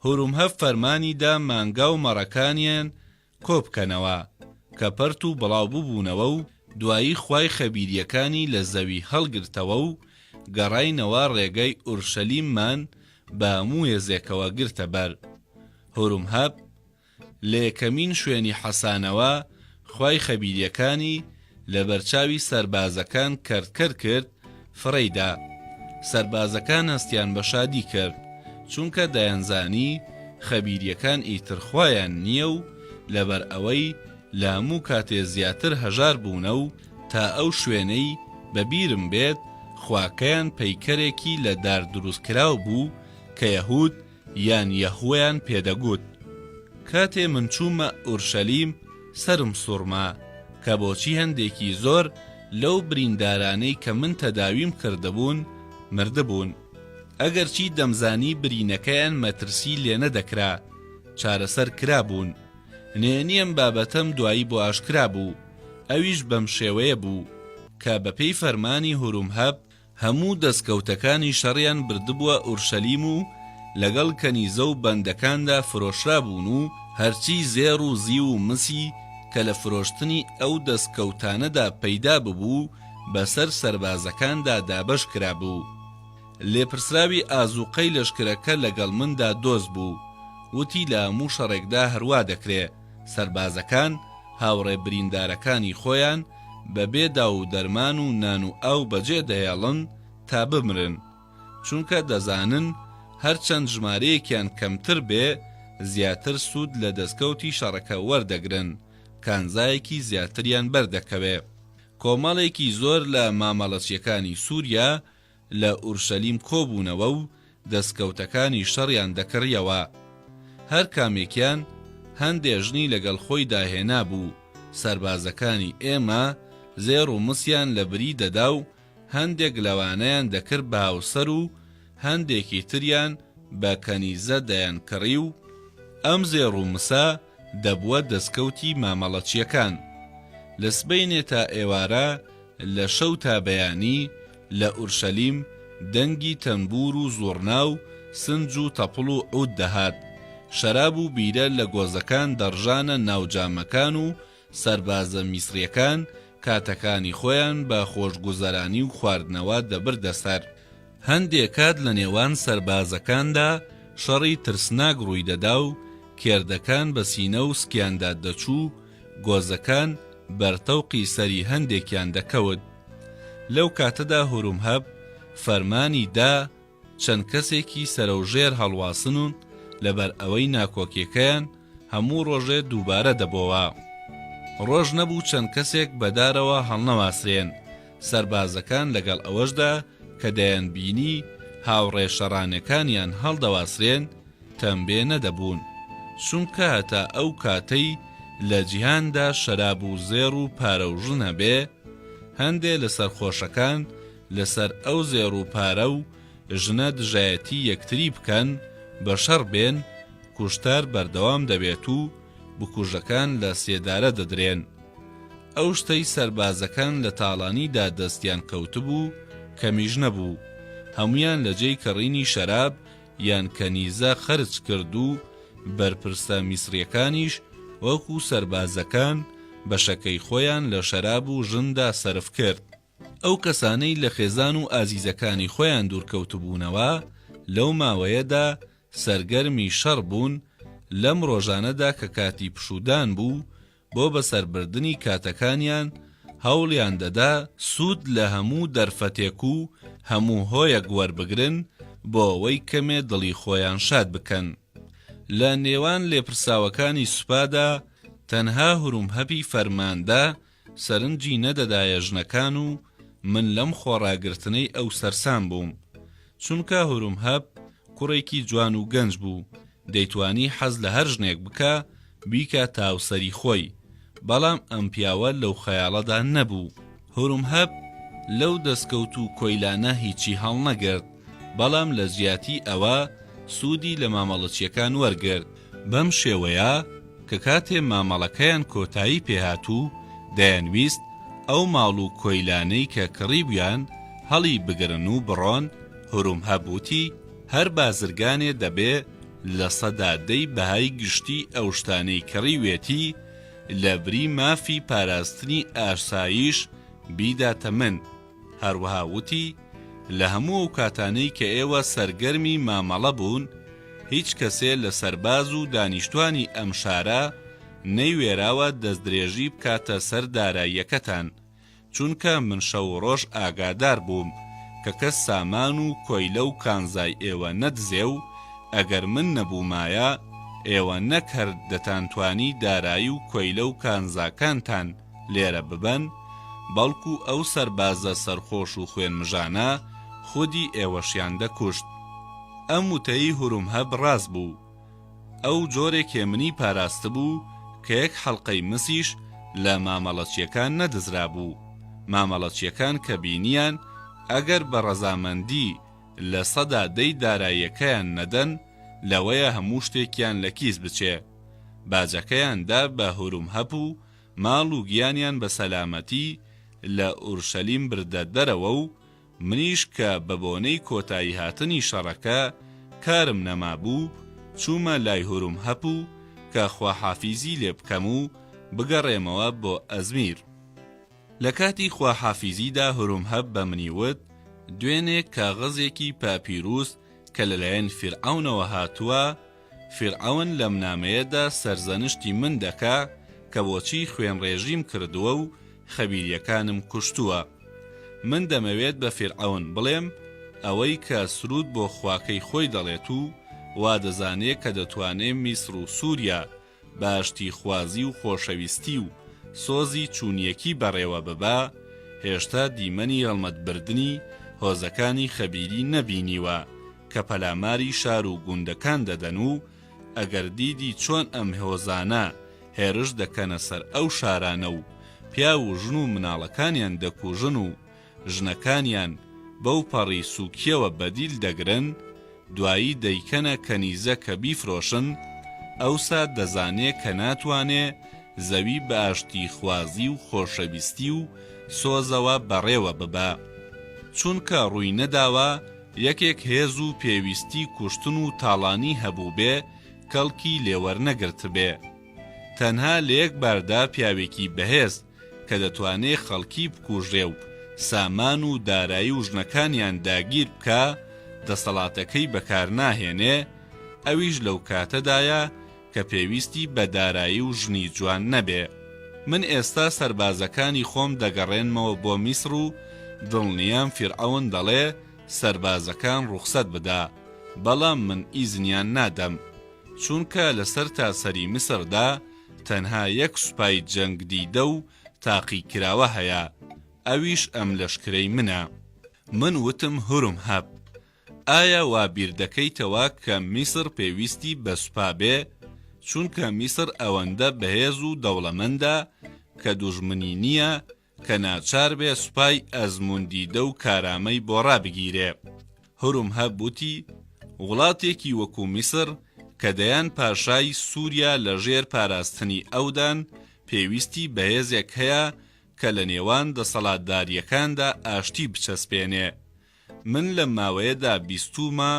S1: هورومهەب فەرمانیدا مانگا و مەڕەکانیان کۆبکەنەوە کە پەرت و بڵاو ببوونەوە و دوایی خوای خەبیریەکانی لە زەوی هەڵگرتەوە و گەڕاینەوە ڕێگەی ئورشەلیممان بە هەموو هێزێکەوە گرتە بەر. هورومهەب لە یەکەمین شوێنی حەسانەوە خوای خەبیریەکانی لە بەرچاوی سەربازەکان کەرد کرد فڕێیدا. سەربازەکان هەستیان بە شادی کرد چونکە دەیانزانی خەبیریەکان ئیتر خوایان نییە و لەبەر ئەوەی لە هەموو کاتێ زیاتر هەژار بوونە و تا ئەو شوێنەی بەبیرم بێت خواکەیان پەیکەرێکی لە دار دروستکراو بوو کە یەهود یان یەهوەیان پێدەگوت. کاتێ من چوومە ئورشەلیم سرم سوڕما کە بۆچی هەندێکی زۆر لەو بریندارانەی کە من تەداویم کردبوون مردبوون. ئەگەرچی دەمزانی برینەکەیان مەترسی لێ نەدەکرا چارەسەر کرابوون. نێنیم بابەتەم دوایی بۆ ئاشکرا بوو، ئەویش بەم شێوەیە بوو کە بەپێی فەرمانی هورومهەب هەموو دەستکەوتەکانی شەڕیان بردبووە ئورشەلیم و لەگەڵ کەنیزە و بەندەکاندا فرۆشرا بوون و هەرچی زێڕ و زی و مسی کە لە فرۆشتنی ئەو دەستکەوتانەدا پەیدا ببوو بەسەر سەربازەکاندا دابەش کرابوو. لێپرسراوی ئازوقەی لەشکرەکە لەگەڵ مندا دۆست بوو، وتی لە هەموو شەڕێکدا هەروە دەکرێ سەربازەکان هاوڕێ بریندارەکانی خۆیان بەبێ داو و دەرمان و نان و ئاو بەجێ دەهێڵن تا بمرن، چونکە دەزانن هەرچەند ژمارەیەکیان کەمتر بێ زیاتر سوود لە دەستکەوتی شەڕەکە وەردەگرن، کانزایەکی زیاتریان بەردەکەوێ. کۆمەڵێکی زۆر لە مامەڵەچیەکانی سووریا لە ئورشەلیم کۆبوونەوە و دەستکەوتەکانی شەڕیان دەکڕیەوە. هەر کامێکیان هەندێک ژنی لەگەڵ خۆی داهێنا بوو. سەربازەکانی ئێمە زێڕ و مسیان لە بری دەدا و هەندێک لەوانەیان دەکرد بە هاوسەر و هەندێکی تریان بە کەنیزە دەیان کڕی و ئەم زێڕ و مسا دەبووە دەستکەوتی مامەڵەچیەکان. لە سبەینێ تا ئێوارە لە شەو تا بەیانی لە ئورشەلیم دەنگی تەنبور و زۆرنا و سنج و تەپڵ و عود دەهات. شەراب و بیرە لە گۆزەکان دەڕژانە ناوجامەکان و سەربازە میسریەکان کاتەکانی خۆیان بە خۆشگوزەرانی و خواردنەوە دەبردە سەر. هەندێک کات لە نێوان سەربازەکاندا شەڕی ترسناک ڕووی دەدا و کێردەکان بە سینە و سکیاندا دەچوو، گۆزەکان بەرتەوقی سەری هەندێکیان دەکەوت. لەو کاتەدا هورومهەب فەرمانی دا چەند کەسێکی سەرەوژێر هەڵواسن لەبەر ئەوەی ناکۆکیەکەیان هەموو ڕۆژێ دووبارە دەبەوە. ڕۆژ نەبوو چەند کەسێک بەدارەوە هەڵنەواسرێن. سەربازەکان لەگەڵ ئەوەشدا کە دەیان بینی هاوڕێشەڕانەکانیان هەڵدەواسرێن تەمبێ نەدەبوون، چونکە هەتا ئەو کاتەی لە جیهاندا شەراب و زێڕ و پارە و ژنە بێ، هەندێ لە سەرخۆشەکان لەسەر ئەو زێڕ و پارە و ژنە دژایەتی یەکتری بکەن، بە شەڕ بێن، کوشتار بەردەوام دەبێت و بکوژەکان لە سێدارە دەدرێن. ئەو شتەی سەربازەکان لە تاڵانیدا دەستیان کەوتبوو کەمیژ نەبوو. هەمویان لە جێی کەڕینی شەراب یان کەنیزە خەرج کرد و بەرپرسە میسریەکانیش وەکو سەربازەکان بەشەکەی خۆیان لە شەراب و ژندا سەرف کرد. ئەو کەسانەی لە خێزان و ئازیزەکانی خۆیان دوورکەوتبوونەوە لەو ماوەیەدا سەرگەرمی شەڕ بوون. لەم ڕۆژانەدا کە کاتی پشودان بوو، بۆ بەسەربردنی کاتەکانیان هەوڵیان دەدا سوود لە هەموو دەرفەتێک و هەموو هۆیەک وەربگرن بۆ ئەوەی کەمێ دڵی خۆیان شاد بکەن. لە نێوان لێپرساوەکانی سوپادا تەنها هورومهەبی فەرماندا سەرنجی نەدەدایە ژنەکان و من لەم خۆڕاگرتنەی ئەو سەرسام بووم، چونکە هورومهەب کوڕێکی جوان و گەنج بوو، دەیتوانی حەز لە هەر ژنێک بکە بیکە تاوسەری خۆی، بەڵام ئەم پیاوە لەو خەیاڵەدا نەبوو. هورومهەب لەو دەستکەوت و کۆیلانە هیچی هەڵنەگرت، بەڵام لە زیاتی ئەوە سوودی لە مامەڵەچیەکان وەرگرت. بەم شێوەیە کە کاتێ مامەڵەکەیان کۆتایی پێهاتوو دەیانویست ئەو ماڵ و کۆیلانەی کە کڕیبیان هەڵی بگرن و بڕۆن، هورومهەب وتی هەر بازرگانێ دەبێ لە سەدادەی بەهای گشتی ئەو شتانەی کڕیوێتی لە بری مافی پاراستنی ئاسایش بیداتە من. هەروەها وتی لە هەموو ئەو کاتانەی کە ئێوە سەرگەرمی مامەڵە بوون، هیچ کەسێ لە سەرباز و دانیشتوانی ئەم شارە نەیوێراوە دەستدرێژی بکاتە سەر داراییەکەتان، چونکە من شەو ڕۆژ ئاگادار بووم کە کەس سامان و کۆیلە و کانزای ئێوە نەدزێ و ئەگەر من نەبوومایە ئێوە نەک هەر دەتانتوانی دارایی و کۆیلە و کانزاکانتان لێرە ببەن، بەڵکو ئەو سەربازە سەرخۆش و خوێنمژانە خودی ئێوەشیان دەکوشت. ئەم وتەی هورومهەب ڕاست بوو. ئەو جۆرێک هێمنی پاراست بوو کە یەک حەڵقەی مسیش لە مامەڵەچیەکان نەدزرا بوو. مامەڵەچیەکان کە بینیان ئەگەر بە ڕەزامەندی لە سەدادەی داراییەکەیان نەدەن، لەوەیە هەموو شتێکیان لە کیس بچێ. باجەکەیاندا بە هورومهەب و ماڵ و گیانیان بە سەلامەتی لە ئورشەلیم بردە دەرەوە و منیش کە بە بۆنەی کۆتایی هاتنی شەڕەکە کارم نەمابوو، چوومە لای هورومهەب و کە خواحافیزی لێ بکەم و بگەڕێمەوە بۆ ئەزمیر. لە کاتی خواحافیزیدا هورومهەب بە منی وت دوێنێ کاغەزێکی پاپیروس کە لەلایەن فیرعەونەوە هاتووە، فیرعەون لەم نامەیەدا سەرزەنشتی من دەکا کە بۆچی خوێنڕێژیم کردووە و خەبیریەکانم کوشتووە. من دەمەوێت بە فیرعەون بڵێم ئەوەی کە سرود بۆ خواکەی خۆی دەڵێت و وا دەزانێت کە دەتوانێت میسر و سووریا باشتی خوازی و خۆشەویستی و سۆزی چوونیەکی بەڕێوە ببا، هێشتا دیمەنی هەڵمەتبردنی هۆزەکانی خەبیری نەبینیوە کە پەلاماری شار و گوندەکان دەدەن و ئەگەر دیدی چۆن ئەم هۆزانە هێرش دەکەنە سەر ئەو شارانە و پیا و ژن و مناڵەکانیان دەکوژن و ژنەکانیان بەو پەڕی سووکیەوە بەدیل دەگرن، دوایی دەیکەنە کەنیزە کە بیفرۆشن، ئەوسا دەزانێ کە ناتوانێ زەوی بە ئاشتی خوازی و خۆشەویستی و سۆزەوە بەڕێوە ببە، چونکە ڕووی نەداوە یەکێک هێز و پێویستی کوشتن و تاڵانی هەبوو بێ کەڵکی لێوەرنەگرت بێ. تەنها لە یەک باردا پیاوێکی بەهێز کە دەتوانێ خەڵکی بکوژێ و سامان و دارایی و ژنەکانیان داگیر بکە دەسەڵاتەکەی بەکار ناهێنێ، ئەویش لەو کاتەدایە کە پێویستی بە دارایی و ژنی جوان نەبێ. من ئێستا سەربازەکانی خۆم دەگەڕێنمەوە بۆ میسر و دڵنیام فیرعەون دەڵێ سەربازەکان ڕوخسەت بدە، بەڵام من ئیزنیان نادەم، چونکە لەسەر تاسەری میسردا تەنها یەک سوپای جەنگ دیدە و تاقی کراوە هەیە، ئەویش ئەم لەشکرەی منە. من وتم هورمهەب، ئایا وا بیر دەکەیتەوە کە میسر پێویستی بە سوپا بێ، چونکە میسر ئەوەندە بەهێز و دەوڵەمەندە کە دوژمنی نییە کە ناچار بێ سوپای ئەزموندیدە و کارامەی بۆ ڕابگیرێ. هورمهەب وتی وڵاتێکی وەکو میسر کە دەیان پاشای سووریا لەژێر پاراستنی ئەودان پێویستی بەهێزێک هەیە کە لە نێوان دەسەڵاتداریەکاندا ئاشتی بچەسپێنێ. من لە ماوەیەدا بیستومە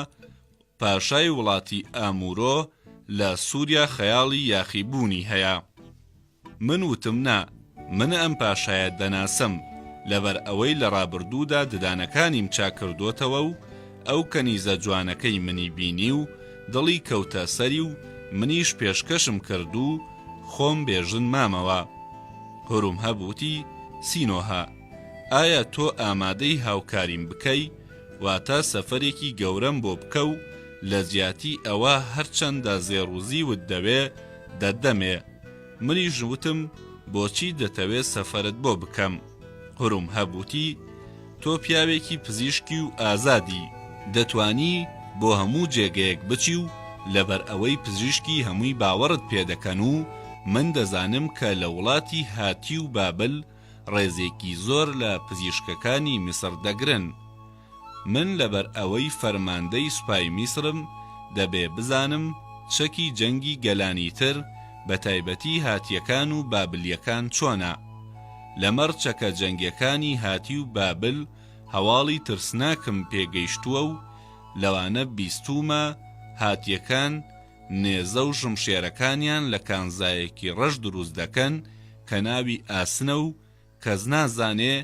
S1: پاشای وڵاتی ئامورۆ لە سووریا خەیاڵی یاخیبوونی هەیە. من وتم نا، من ئەم پاشایە دەناسم لەبەر ئەوەی لە ڕابردوودا ددانەکانیم چاکردوتەوە و ئەو کەنیزە جوانەکەی منی بینی و دڵی کەوتە سەری و منیش پێشکەشم کرد و خۆم بێژن مامەوە. هورمهەب وتی سینۆها، ئایا تۆ ئامادەی هاوکاریم بکەی واتە سەفەرێکی گەورەم بۆ بکە و لە زیاتی ئەوە هەرچەندە زێڕوزیوت دەوێ دەدەمێ. منیش وتم بۆچی دەتەوێت سەفەرت بۆ بکەم؟ هورمهەب وتی تۆ پیاوێکی پزیشکی و ئازادی، دەتوانی بۆ هەموو جێگەیەک بچی و لەبەر ئەوەی پزیشکی هەمووی باوەڕت پێدەکەن و من دەزانم کە لە وڵاتی هاتی و بابل ڕێزێکی زۆر لە پزیشکەکانی میسر دەگرن. من لەبەر ئەوەی فەرماندەی سوپای میسرم دەبێ بزانم چەکی جەنگی گەلانیتر بە تایبەتی هاتیەکان و بابلیەکان چۆنە. لەمەڕ چەکە جەنگیەکانی هاتی و بابل هەواڵی ترسناکم پێگەیشتووە و لەوانە بیستومە هاتیەکان نێزە و ژمشێرەکانیان لە کانزایەکی ڕەش دروست دەکەن کە ناوی ئاسنە و کەس نازانێ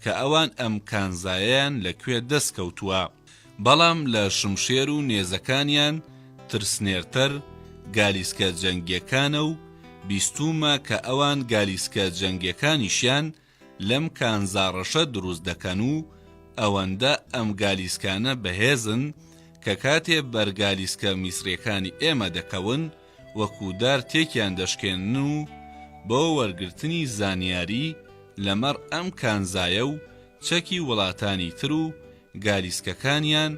S1: کە ئەوان ئەم کانزایەیان لەکوێ دەست کەوتووە، بەڵام لە شمشێر و نێزەکانیان ترسنێرتر گالیسکە جەنگیەکانە و بیستومە کە ئەوان گالیسکە جەنگیەکانیشیان لەم کانزاڕەشە دروست دەکەن و ئەوەندە ئەم گالیسکانە بەهێزن کە کاتێ بەرگالیسکە میسرەکانی ئێمە دەکەون وەکودار تێکیان دەشکێنن و بۆ وەرگرتنی زانیاری لەمەڕ ئەم کانزایە و چەکی وڵاتانی تر و گالیسکەکانیان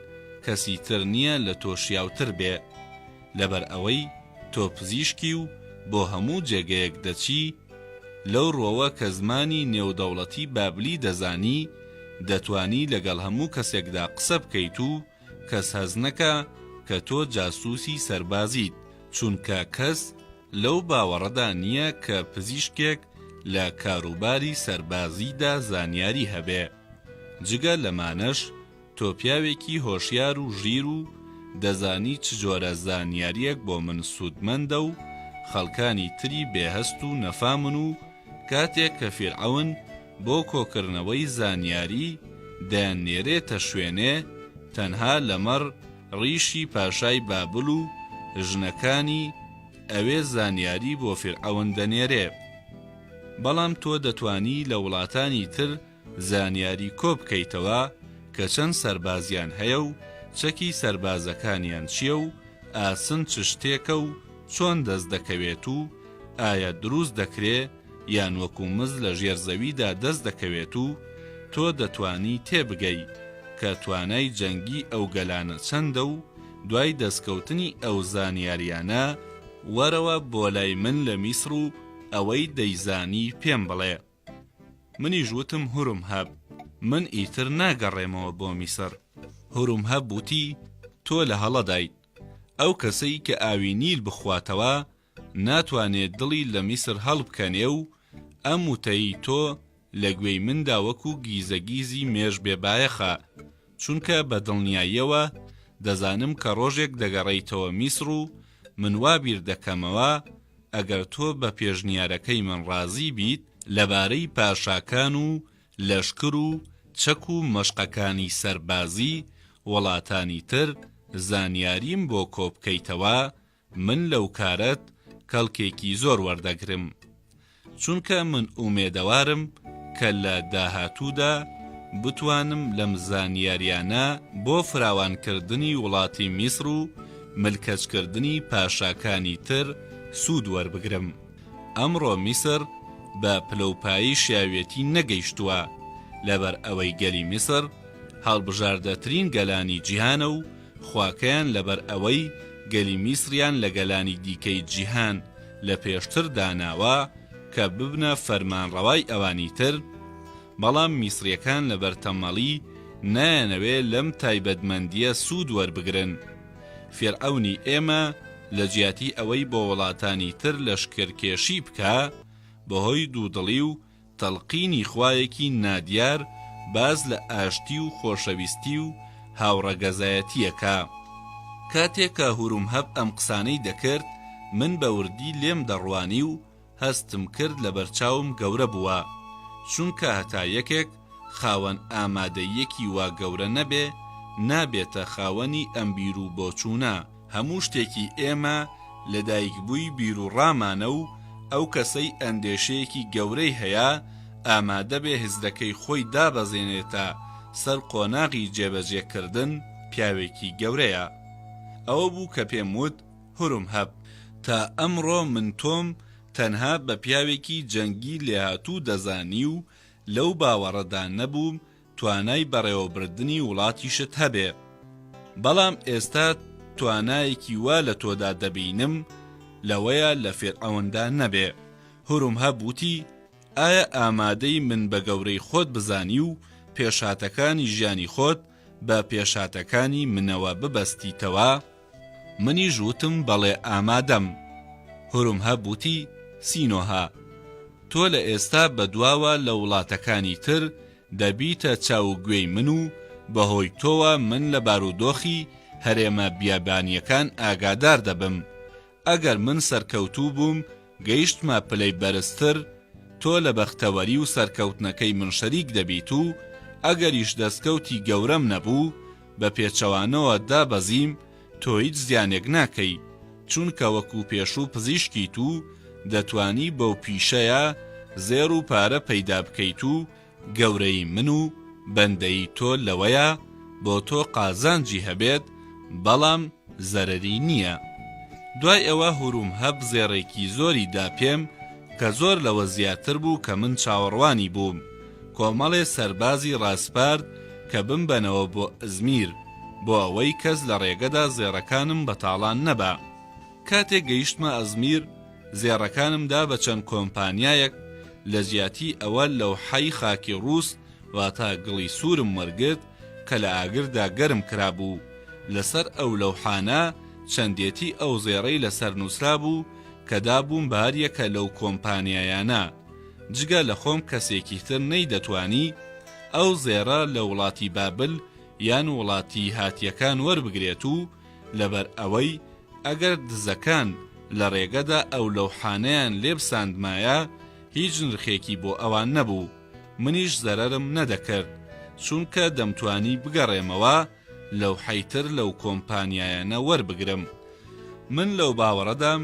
S1: کەسی تر نییە لە تۆشیاوتر بێ. لەبەر ئەوەی تۆ پزیشکی و بۆ هەموو جێگەیەک دەچی لەو ڕۆوە کە زمانی نێودەوڵەتی بابلی دەزانی دەتوانی لەگەڵ هەموو کەسێکدا قسە بکەیت و کەس هەز نەکە کە تۆ جاسووسی سەربازیت، چونکە کەس لەو باوەڕەدا نییە کە پزیشکێک لە کاروباری سەربازیدا زانیاری هەبێ. جگە لەمانەش تۆ پیاوێکی هۆشیار و ژیر و دەزانی چ جۆرە زانیاریەک بۆ من سوودمەندە و خەڵکانی تری بێهەست و نەفامن و کاتێک کە فیرعەون بۆ کۆکردنەوەی زانیاری دەیاننێرێتە شوێنێ تەنها لەمەڕ ڕیشی پاشای بابل و ژنەکانی ئەوێ زانیاری بۆ فیرعەون دەنێرێ. بەڵام تۆ دەتوانی لە وڵاتانی تر زانیاری کۆ بکەیتەوە کە چەند سەربازیان هەیە و چەکی سەربازەکانیان چییە و ئاسن چ شتێکە و چۆن دەست دەکەوێت و ئایا دروست دەکرێ یان وەکو مز لە ژێرزەویدا دەست دەکەوێت و تۆ دەتوانی تێبگەی کە توانای جەنگی ئەو گەلانە چەندە و دوای دەستکەوتنی ئەو زانیاریانە وەرەوە بۆ لای من لە میسر و ئەوەی دەیزانی پێم بڵێ. منیش وتم هورمهەب، من ئیتر ناگەڕێمەوە بۆ میسر. هورمهەب وتی تۆ لە هەڵەدایت، ئەو کەسەی کە ئاوی نیل بخواتەوە ناتوانێت دڵی لە میسر هەڵبکەنێ و ئەم وتەی تۆ لە گوێی مندا وەکو گیزەگیزی مێژ بێبایەخە، چونکە بە دڵنیاییەوە دەزانم کە ڕۆژێک دەگەڕێیتەوە میسر و من وابیر دەکەمەوە ئەگەر تۆ بە پێشنیارەکەی من ڕازی بیت لەبارەی پاشاکان و لەشکر و چەک و مەشقەکانی سەربازی وڵاتانی تر زانیاریم بۆ کۆبکەیتەوە، من لەو کارەت کەڵکێکی زۆر وەردەگرم، چونکە من ئومێدەوارم کە لە داهاتوودا بتوانم لەم زانیاریانە بۆ فراوانکردنی وڵاتی میسر و ملکەچکردنی پاشاکانی تر سوود وەربگرم. ئەمڕۆ میسر بە پلەپایی شیاوێتی نەگەیشتووە، لەبەر ئەوەی گەلی میسر هەڵبژاردەترین گەلانی جیهانە و خواکەیان لەبەر ئەوەی گەلی میسریان لە گەلانی دیکەی جیهان لە پێشتر داناوە کە ببنە فەرمانڕەوای ئەوانی تر، بەڵام میسریەکان لە بەرتەمەڵی نایەنەوێ لەم تایبەتمەندیە سوود وەربگرن. فێرعەونی ئێمە لە جیاتی ئەوەی بۆ وڵاتانی تر لەشکرکێشی بکە بەهۆی دوودڵی و تەڵقینی خوایەکی نادیار باز لە ئاشتی و خۆشەویستی و هاوڕەگەزایەتیەکە. کاتێک کە هورمهەب ئەم قسانەی دەکرد من بە وردی لێم دەڕوانی و هەستم کرد لە بەرچاوم گەورە بووە، چونکە هەتا یەکێک خاوەن ئامادەیەکی وا گەورە نەبێ نابێتە خاوەنی ئەم بیر و بۆچوونە. هەموو شتێکی ئێمە لە دایکبووی بیر و ڕامانە و ئەو کەسەی ئەندێشەیەکی گەورەی هەیە ئامادە بێ هزدەکەی خۆی دابەزێنێتە سەر قۆناغی جێبەجێکردن پیاوێکی گەورەیە. ئەوە بوو کە پێم وت هورمهەب تا ئەمڕۆ من تۆم تەنها بە پیاوێکی جەنگی لێهاتوو دەزانی و لەو باوەڕەدا نەبووم توانای بەڕێوەبردننی وڵاتیشت هەبێ، بەڵام ئێستا توانایەکی وا لە تۆدا دەبینم لەوەیە لە فێرعەوندا نەبێ. هورمهەب وتی ئایا ئامادەی من بە گەورەی خۆت بزانی و پێشاتەکانی ژیانی خۆت بە پێشاتەکانی منەوە ببەستیتەوە؟ منیش وتم بەڵێ ئامادەم. هورمهەب وتی سینۆها، تۆ لە ئێستا بەدواوە لە وڵاتەکانی تر دەبیتە چاوگوێی من و بەهۆی تۆوە من لە بارودۆخی هەرێمە بیابانیەکان ئاگادار دەبم. ئەگەر من سەرکەوتوو بووم گەیشتمە پلەی بەرزتر، تۆ لە بەختەوەری و سەرکەوتنەکەی من شەریک دەبیت و ئەگەریش دەستکەوتی گەورەم نەبوو بە پێچەوانەوە دابەزیم تۆ هیچ زیانێک ناکەی، چونکە وەکو پێشوو پزیشکیت و دەتوانی بەو پیشەیە زێر و پارە پەیدا بکەیت و گەورەی من و بەندەی تۆ لەوەیە بۆ تۆ قازانجی هەبێت، بەڵام زەرەری نییە. دوای ئەوە هورمهەب زێڕێکی زۆری دا پێم کە زۆر لەوە زیاتر بوو کە من چاوەڕوانی بووم. کۆمەڵێ سەربازی ڕاستپارد کە بمبەنەوە بۆ ئەزمیر بۆ ئەوەی کەس لە ڕێگەدا زێڕەکانم بەتاڵان نەبا. کاتێک گەیشتمە ئەزمیر زێڕەکانمدا بە چەند کۆمپانیایەک لە جیاتی ئەوە لەو حەی خاکی ڕووس واتە گڵی سوورم وەرگرت کە لە ئاگردا گەرم کرابوو. لەسەر ئەو لەوحانە چەندێتی ئەو زێڕەی لەسەر نووسرا بوو کە دابووم بە هەر یەکە لەو کۆمپانیایانە، جگە لە خۆم کەسێکی تر نەیدەتوانی ئەو زێڕە لە وڵاتی بابل یان وڵاتی هاتیەکان وەربگرێت و لەبەر ئەوەی ئەگەر دزەکان لە ڕێگەدا ئەو لەوحانەیان لێبساندمایە هیچ نرخێکی بۆ ئەوان نەبوو، منیش زەرەرم نەدەکرد چونکە دەمتوانی بگەڕێمەوە لەو حەیتر لەو کۆمپانیایانە وەربگرم. من لەو باوەڕەدام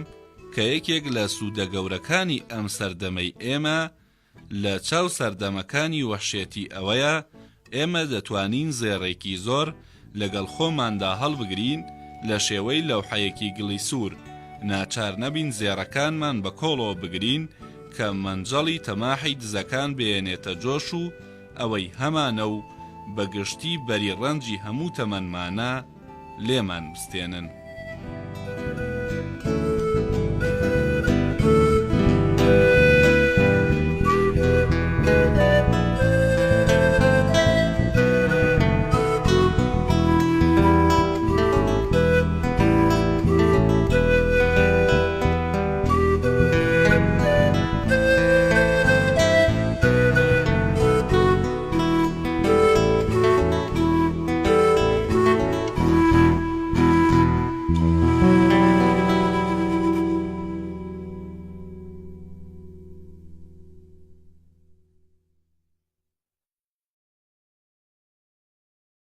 S1: کە یەکێک لە سوودە گەورەکانی ئەم سەردەمەی ئێمە لە چاو سەردەمەکانی وەحشێتی ئەوەیە ئێمە دەتوانین زێڕێکی زۆر لەگەڵ خۆماندا هەڵبگرین لە شێوەی لەوحەیەکی گڵی سوور، ناچار نەبین زێڕەکانمان بە کۆڵەوە بگرین کە مەنجەڵی تەماحی دزەکان بێنێتە جۆش و ئەوەی هەمانە و بەگشتی بەری ڕەنجی هەموو تەمەنمانە لێمان بستێنن.